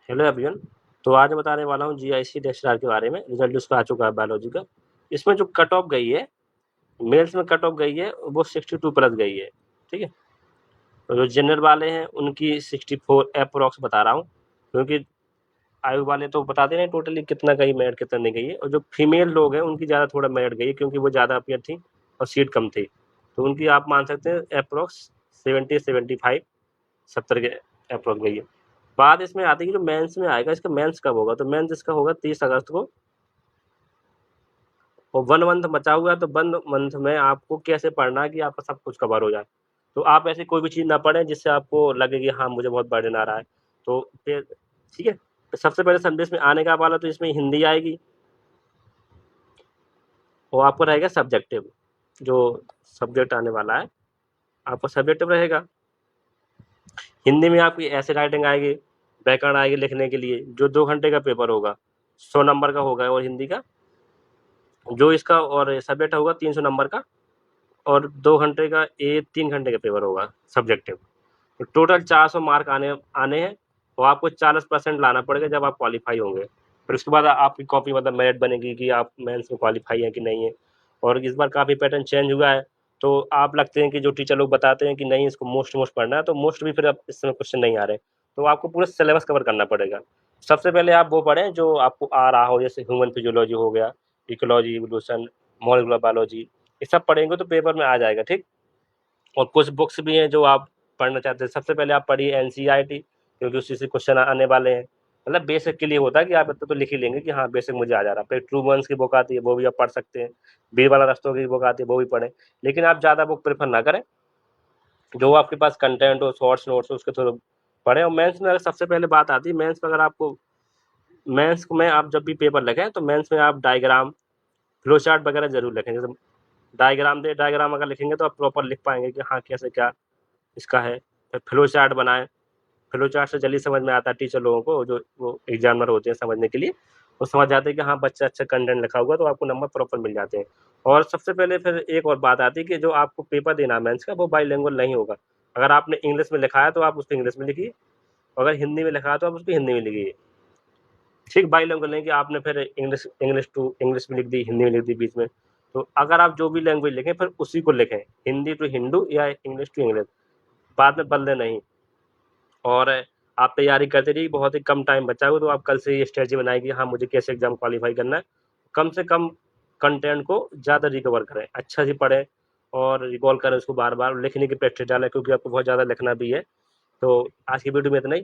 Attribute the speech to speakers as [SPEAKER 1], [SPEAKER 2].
[SPEAKER 1] Hello everyone. तो आज मैं बताने वाला हूँ जीआईसी डेस्टिनर के बारे में। रिजल्ट उसका आ चुका है बायोलॉजी का। इसमें जो कट ऑफ गई है, मेल्स में कट ऑफ गई है वो 62 प्लस गई है। ठीक है। तो जो जनरल वाले हैं उनकी 64 अप्रोक्स बता रहा हूँ, क्योंकि आयु वाले तो बताते नहीं टोटली कितना गई, मेरिट कितना नहीं गई है। और जो फीमेल लोग हैं उनकी ज़्यादा थोड़ा मेरिट गई है, क्योंकि वो ज़्यादा अपियर थी और सीट कम थी। तो उनकी आप मान सकते हैं अप्रोक्स 75 70 के अप्रोक्स गई है। बात इसमें आती है कि जो मेंस में आएगा, इसका मेंस कब होगा। तो मेंस इसका होगा 30 अगस्त को। और 1 मंथ बचा हुआ है, तो 1 मंथ में आपको कैसे पढ़ना है कि आपका सब कुछ कवर हो जाए। तो आप ऐसी कोई भी चीज़ ना पढ़ें जिससे आपको लगे कि हाँ मुझे बहुत बर्डन आ रहा है। तो फिर ठीक है। तो सबसे पहले संदेश में आने का वाला तो इसमें हिंदी आएगी और आपको रहेगा सब्जेक्टिव। जो सब्जेक्ट आने वाला है आपका सब्जेक्टिव रहेगा। हिंदी में आपकी ऐसे राइटिंग आएगी, व्याकरण आएगी लिखने के लिए, जो 2 घंटे का पेपर होगा, 100 नंबर का होगा। और हिंदी का जो इसका और सब्जेक्ट होगा 300 नंबर का, और 2 घंटे का 3 घंटे का पेपर होगा सब्जेक्टिव। तो टोटल 400 मार्क आने आने हैं। तो आपको 40% लाना पड़ेगा जब आप क्वालिफाई होंगे। फिर उसके बाद आपकी कॉपी मतलब मेरिट बनेगी कि आप मेंस में क्वालिफाई हैं कि नहीं है। और इस बार काफ़ी पैटर्न चेंज हुआ है। तो आप लगते हैं कि जो टीचर लोग बताते हैं कि नहीं इसको मोस्ट मोस्ट पढ़ना है, तो मोस्ट भी फिर अब इस समय क्वेश्चन नहीं आ रहे। तो आपको पूरा सिलेबस कवर करना पड़ेगा। सबसे पहले आप वो पढ़ें जो आपको आ रहा हो, जैसे ह्यूमन फिजियोलॉजी हो गया, इकोलॉजी, इवोल्यूशन, मॉलिक्यूलर बायोलॉजी। ये सब पढ़ेंगे तो पेपर में आ जाएगा। ठीक। और कुछ बुक्स भी हैं जो आप पढ़ना चाहते हैं। सबसे पहले आप पढ़िए एनसीईआरटी, क्योंकि उसी से क्वेश्चन आने वाले हैं। मतलब बेसिक के लिए होता है कि आप इतना तो लिख ही लेंगे कि हाँ बेसिक मुझे आ जा रहा है। फिर ट्रूमन्स की बुक आती है, वो भी आप पढ़ सकते हैं। बीरबल रस्तों की बुक आती है, वो भी पढ़ें। लेकिन आप ज़्यादा बुक प्रेफर ना करें, जो आपके पास कंटेंट हो, शॉर्ट्स नोट्स हो, उसके थ्रू पढ़ें। और मेंस में अगर सबसे पहले बात आती है, मेंस में अगर आपको, मेंस में आप जब भी पेपर लिखें तो मेंस में आप डायग्राम, फ्लो चार्ट वगैरह जरूर लिखें। जैसे डायग्राम अगर लिखेंगे तो आप प्रॉपर लिख पाएंगे कि हाँ कैसे क्या इसका है। फिर फ्लो चार्ट बनाएं। फ्लो चार्ट से जल्दी समझ में आता है टीचर लोगों को, जो वो एग्जामिनर होते हैं समझने के लिए। वो समझ जाते हैं कि हाँ बच्चा अच्छा कंटेंट लिखा हुआ, तो आपको नंबर प्रॉपर मिल जाते हैं। और सबसे पहले फिर एक और बात आती है कि जो आपको पेपर देना है मेंस का, वो बाइलिंगुअल नहीं होगा। अगर आपने इंग्लिश में लिखा है तो आप उसको इंग्लिश में लिखिए, अगर हिंदी में लिखा है तो आप उसको हिंदी में लिखिए। ठीक, बाइलिंगुअल नहीं कि आपने फिर इंग्लिश इंग्लिश टू इंग्लिश में लिख दी, हिंदी में लिख दी बीच में। तो अगर आप जो भी लैंग्वेज लिखें फिर उसी को लिखें, हिंदी टू हिंदू या इंग्लिश टू इंग्लिश, बाद में बदले नहीं। और आप तैयारी करते रहिए। बहुत ही कम टाइम बचा हुआ, तो आप कल से ये स्ट्रेटजी बनाइए कि हाँ मुझे कैसे एग्जाम क्वालिफाई करना है। कम से कम कंटेंट को ज़्यादा रिकवर करें, अच्छा से पढ़ें और रिकॉल करें उसको, बार बार लिखने की प्रैक्टिस डालें, क्योंकि आपको बहुत ज़्यादा लिखना भी है। तो आज की वीडियो में इतना ही।